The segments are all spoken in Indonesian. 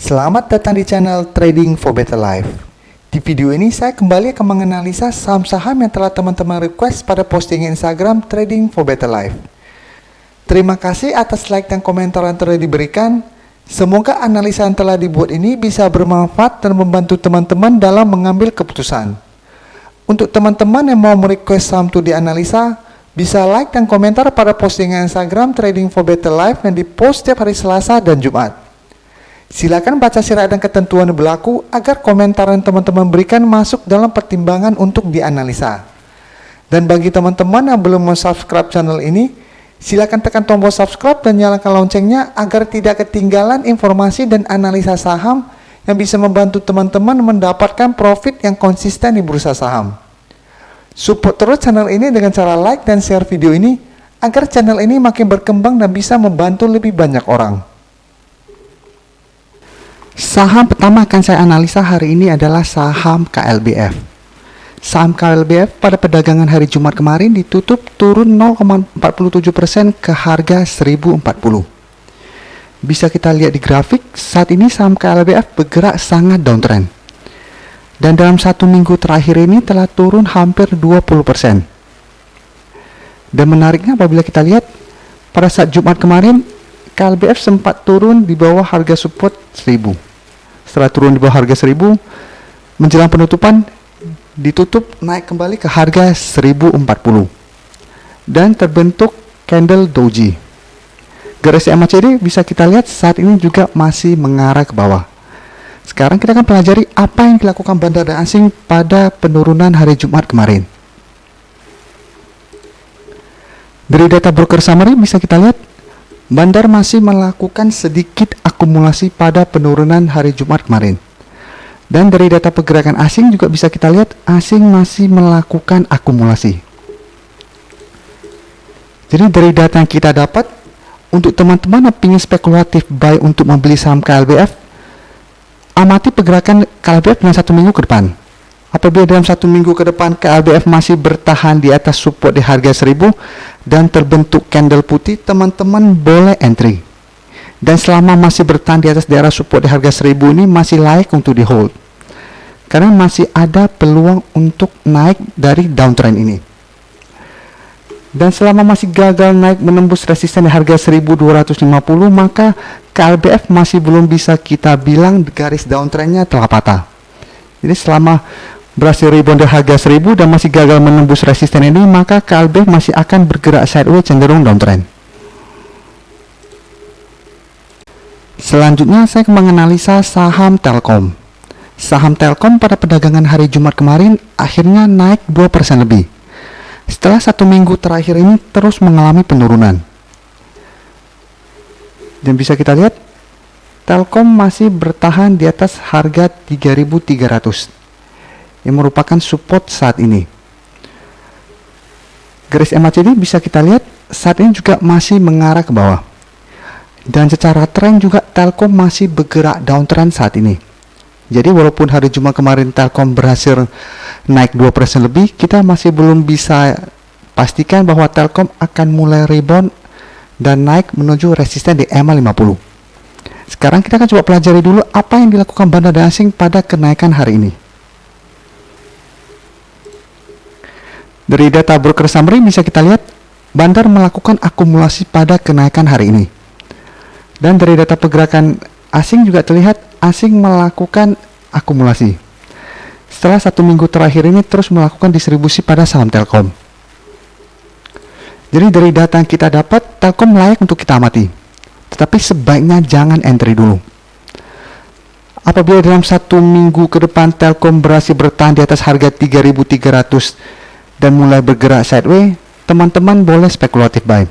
Selamat datang di channel Trading for Better Life. Di video ini saya kembali akan menganalisa saham-saham yang telah teman-teman request pada postingan Instagram Trading for Better Life. Terima kasih atas like dan komentar yang telah diberikan. Semoga analisa yang telah dibuat ini bisa bermanfaat dan membantu teman-teman dalam mengambil keputusan. Untuk teman-teman yang mau merequest saham itu dianalisa, bisa like dan komentar pada postingan Instagram Trading for Better Life yang dipost setiap hari Selasa dan Jumat. Silakan baca syarat dan ketentuan yang berlaku agar komentar yang teman-teman berikan masuk dalam pertimbangan untuk dianalisa. Dan bagi teman-teman yang belum subscribe channel ini, silakan tekan tombol subscribe dan nyalakan loncengnya agar tidak ketinggalan informasi dan analisa saham yang bisa membantu teman-teman mendapatkan profit yang konsisten di bursa saham. Support terus channel ini dengan cara like dan share video ini agar channel ini makin berkembang dan bisa membantu lebih banyak orang. Saham pertama akan saya analisa hari ini adalah saham KLBF. Saham KLBF pada perdagangan hari Jumat kemarin ditutup turun 0,47% ke harga 1040. Bisa kita lihat di grafik, saat ini saham KLBF bergerak sangat downtrend. Dan dalam satu minggu terakhir ini telah turun hampir 20%. Dan menariknya apabila kita lihat, pada saat Jumat kemarin, KLBF sempat turun di bawah harga support 1000. Setelah turun di bawah harga 1000, menjelang penutupan ditutup naik kembali ke harga 1040 dan terbentuk candle doji. Garis MACD bisa kita lihat saat ini juga masih mengarah ke bawah. Sekarang kita akan pelajari apa yang dilakukan bandar asing pada penurunan hari Jumat kemarin. Dari data broker summary bisa kita lihat bandar masih melakukan sedikit akumulasi pada penurunan hari Jumat kemarin. Dan dari data pergerakan asing juga bisa kita lihat asing masih melakukan akumulasi. Jadi dari data yang kita dapat, untuk teman-teman yang ingin spekulatif buy untuk membeli saham KLBF, amati pergerakan KLBF dalam satu minggu ke depan. Apabila dalam satu minggu ke depan KLBF masih bertahan di atas support di harga 1000 dan terbentuk candle putih, teman-teman boleh entry. Dan selama masih bertahan di atas daerah support di harga 1000 ini masih layak untuk di hold. Karena masih ada peluang untuk naik dari downtrend ini. Dan selama masih gagal naik menembus resisten di harga 1250, maka KLBF masih belum bisa kita bilang garis downtrendnya telah patah. Jadi selama berhasil rebound dari harga 1000 dan masih gagal menembus resisten ini, maka KLBF masih akan bergerak sideways cenderung downtrend. Selanjutnya saya akan menganalisa saham Telkom. Saham Telkom pada perdagangan hari Jumat kemarin akhirnya naik 2% lebih. Setelah satu minggu terakhir ini terus mengalami penurunan. Dan bisa kita lihat Telkom masih bertahan di atas harga 3.300 yang merupakan support saat ini. Garis MACD bisa kita lihat saat ini juga masih mengarah ke bawah. Dan secara tren juga Telkom masih bergerak downtrend saat ini. Jadi walaupun hari Jumat kemarin Telkom berhasil naik 2% lebih, kita masih belum bisa pastikan bahwa Telkom akan mulai rebound dan naik menuju resisten di EMA 50. Sekarang kita akan coba pelajari dulu apa yang dilakukan bandar asing pada kenaikan hari ini. Dari data broker summary bisa kita lihat bandar melakukan akumulasi pada kenaikan hari ini. Dan dari data pergerakan asing juga terlihat asing melakukan akumulasi. Setelah satu minggu terakhir ini terus melakukan distribusi pada saham Telkom. Jadi dari data yang kita dapat, Telkom layak untuk kita amati. Tetapi sebaiknya jangan entry dulu. Apabila dalam satu minggu ke depan Telkom berhasil bertahan di atas harga 3.300 dan mulai bergerak sideways, teman-teman boleh spekulatif buy.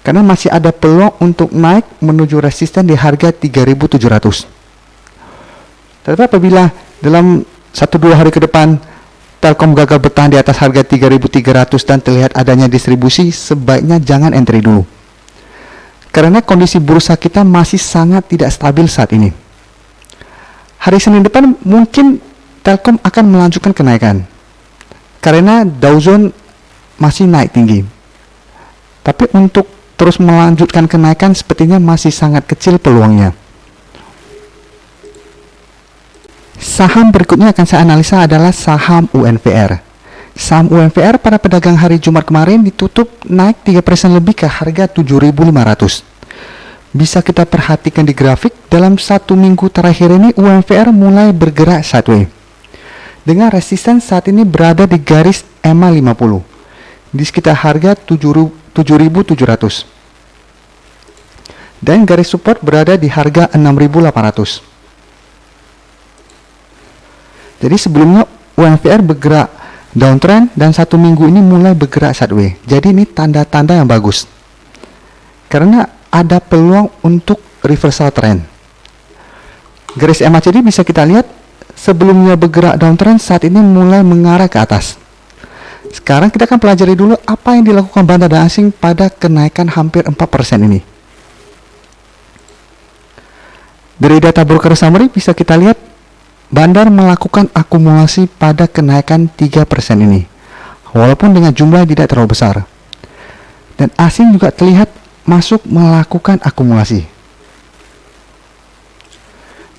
Karena masih ada peluang untuk naik menuju resisten di harga 3.700. Tetapi apabila dalam 1-2 hari ke depan Telkom gagal bertahan di atas harga 3.300 dan terlihat adanya distribusi, sebaiknya jangan entry dulu. Karena kondisi bursa kita masih sangat tidak stabil saat ini. Hari Senin depan mungkin Telkom akan melanjutkan kenaikan. Karena Dow Jones masih naik tinggi. Tapi untuk terus melanjutkan kenaikan sepertinya masih sangat kecil peluangnya. Saham berikutnya akan saya analisa adalah saham UNVR. Saham UNVR pada pedagang hari Jumat kemarin ditutup naik 3% lebih ke harga 7.500. Bisa kita perhatikan di grafik, dalam 1 minggu terakhir ini UNVR mulai bergerak sideways. Dengan resisten saat ini berada di garis EMA 50 di sekitar harga 7.700. Dan garis support berada di harga 6.800. Jadi sebelumnya UNVR bergerak downtrend dan 1 minggu ini mulai bergerak sideways. Jadi ini tanda-tanda yang bagus. Karena ada peluang untuk reversal trend. Garis MACD bisa kita lihat sebelumnya bergerak downtrend, saat ini mulai mengarah ke atas. Sekarang kita akan pelajari dulu apa yang dilakukan bandar asing pada kenaikan hampir 4% ini. Dari data broker summary bisa kita lihat bandar melakukan akumulasi pada kenaikan 3% ini, walaupun dengan jumlah tidak terlalu besar. Dan asing juga terlihat masuk melakukan akumulasi.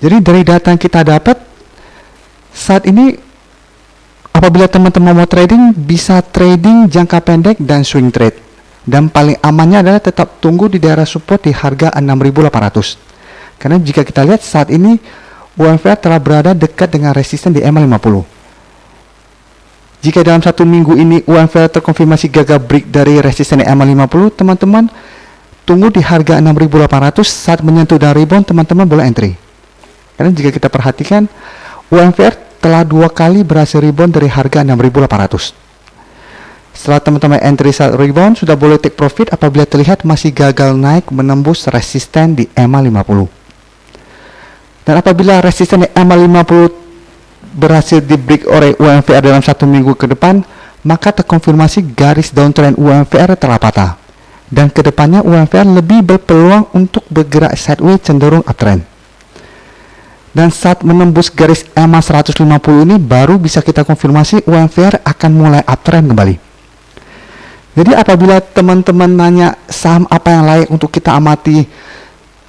Jadi dari data yang kita dapat saat ini, apabila teman-teman mau trading, bisa trading jangka pendek dan swing trade. Dan paling amannya adalah tetap tunggu di daerah support di harga 6.800. Karena jika kita lihat saat ini UNVR telah berada dekat dengan resisten di EMA 50. Jika dalam 1 minggu ini UNVR terkonfirmasi gagal break dari resisten di EMA 50, teman-teman tunggu di harga 6.800. Saat menyentuh dan rebound, teman-teman boleh entry. Karena jika kita perhatikan, UNVR telah 2 kali berhasil rebound dari harga 6.800. Setelah teman-teman entry saat rebound, sudah boleh take profit apabila terlihat masih gagal naik menembus resisten di EMA 50. Dan apabila resisten di EMA 50 berhasil di break oleh UNVR dalam 1 minggu ke depan, maka terkonfirmasi garis downtrend UNVR telah patah. Dan kedepannya UNVR lebih berpeluang untuk bergerak sideways cenderung uptrend. Dan saat menembus garis EMA 150 ini baru bisa kita konfirmasi UNVR akan mulai uptrend kembali. Jadi apabila teman-teman nanya saham apa yang layak untuk kita amati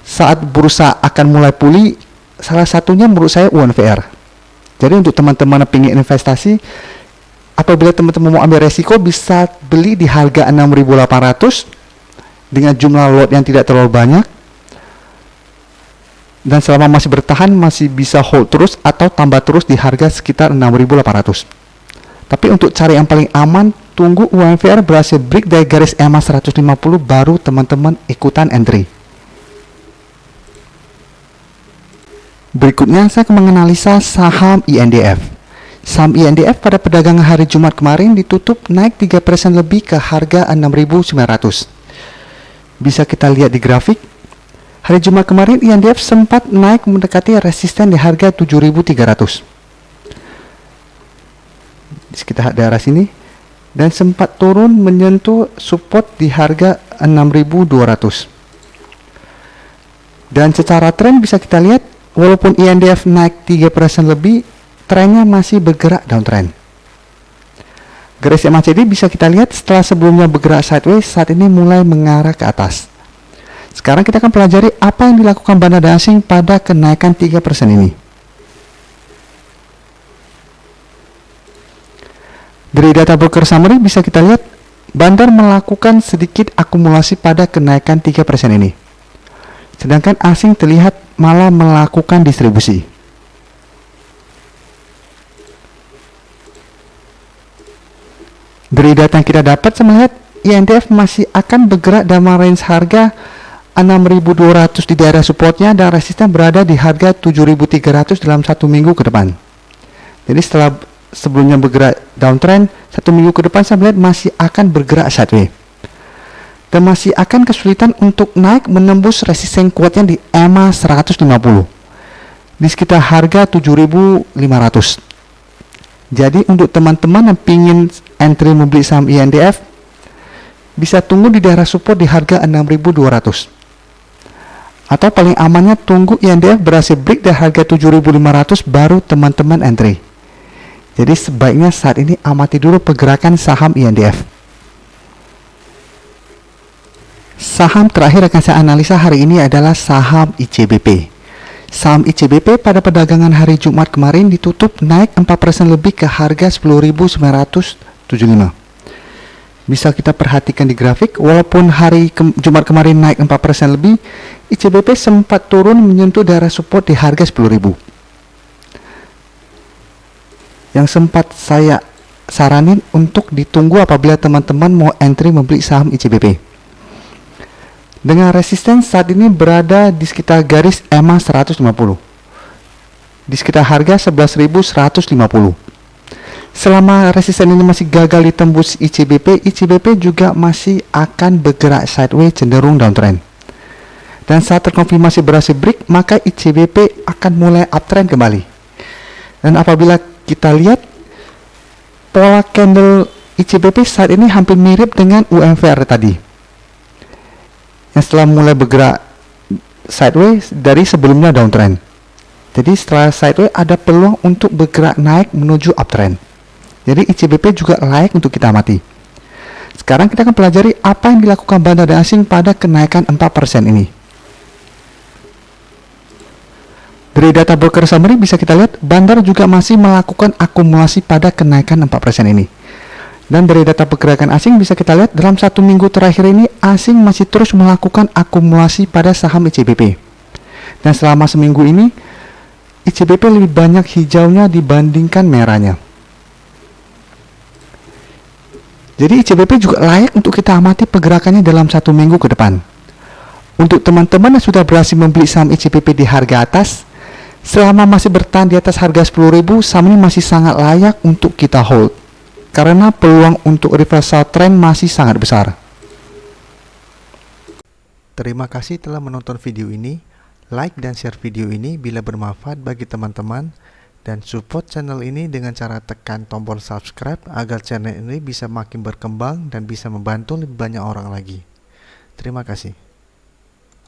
saat bursa akan mulai pulih, salah satunya menurut saya UNVR. Jadi untuk teman-teman yang ingin investasi, apabila teman-teman mau ambil resiko, bisa beli di harga 6.800 dengan jumlah lot yang tidak terlalu banyak, dan selama masih bertahan masih bisa hold terus atau tambah terus di harga sekitar 6.800. Tapi untuk cari yang paling aman, tunggu UNVR berhasil break dari garis EMA 150 baru teman-teman ikutan entry. Berikutnya saya akan menganalisa saham INDF. Saham INDF pada perdagangan hari Jumat kemarin ditutup naik 3% lebih ke harga 6.900. Bisa kita lihat di grafik, hari Jumat kemarin INDF sempat naik mendekati resisten di harga 7.300 di sekitar daerah sini, dan sempat turun menyentuh support di harga 6.200. Dan secara tren bisa kita lihat, walaupun INDF naik 3% lebih, trennya masih bergerak downtrend. Garis MACD bisa kita lihat setelah sebelumnya bergerak sideways, saat ini mulai mengarah ke atas. Sekarang kita akan pelajari apa yang dilakukan bandar asing pada kenaikan 3% ini. Dari data broker summary bisa kita lihat bandar melakukan sedikit akumulasi pada kenaikan 3% ini. Sedangkan asing terlihat malah melakukan distribusi. Dari data yang kita dapat, saya melihat INDF masih akan bergerak dalam range harga 6.200 di daerah supportnya dan resisten berada di harga 7.300 dalam 1 minggu ke depan. Jadi setelah sebelumnya bergerak downtrend, 1 minggu ke depan saya melihat masih akan bergerak sideways. Dan masih akan kesulitan untuk naik menembus resisten kuatnya di EMA 150 di sekitar harga 7.500. Jadi untuk teman-teman yang ingin entry membeli saham INDF, bisa tunggu di daerah support di harga 6.200. Atau paling amannya tunggu INDF berhasil break dari harga 7.500 baru teman-teman entry. Jadi sebaiknya saat ini amati dulu pergerakan saham INDF. Saham terakhir akan saya analisa hari ini adalah saham ICBP. Saham ICBP pada perdagangan hari Jumat kemarin ditutup naik 4% lebih ke harga 10.975. Bisa kita perhatikan di grafik, walaupun hari Jumat kemarin naik 4% lebih, ICBP sempat turun menyentuh daerah support di harga 10.000. Yang sempat saya saranin untuk ditunggu apabila teman-teman mau entry membeli saham ICBP. Dengan resisten saat ini berada di sekitar garis EMA 150. Di sekitar harga 11.150. Selama resisten ini masih gagal ditembus ICBP juga masih akan bergerak sideways cenderung downtrend. Dan saat terkonfirmasi berhasil break, maka ICBP akan mulai uptrend kembali. Dan apabila kita lihat pola candle ICBP saat ini hampir mirip dengan UMVR tadi, yang setelah mulai bergerak sideways dari sebelumnya downtrend. Jadi setelah sideways ada peluang untuk bergerak naik menuju uptrend. Jadi ICBP juga layak untuk kita amati. Sekarang kita akan pelajari apa yang dilakukan bandar asing pada kenaikan 4% ini. Dari data broker summary bisa kita lihat bandar juga masih melakukan akumulasi pada kenaikan 4% ini. Dan dari data pergerakan asing bisa kita lihat dalam 1 minggu terakhir ini asing masih terus melakukan akumulasi pada saham ICBP. Dan selama seminggu ini ICBP lebih banyak hijaunya dibandingkan merahnya. Jadi ICBP juga layak untuk kita amati pergerakannya dalam 1 minggu ke depan. Untuk teman-teman yang sudah berhasil membeli saham ICBP di harga atas, selama masih bertahan di atas harga 10.000, saham ini masih sangat layak untuk kita hold. Karena peluang untuk reversal trend masih sangat besar. Terima kasih telah menonton video ini. Like dan share video ini bila bermanfaat bagi teman-teman. Dan support channel ini dengan cara tekan tombol subscribe agar channel ini bisa makin berkembang dan bisa membantu lebih banyak orang lagi. Terima kasih.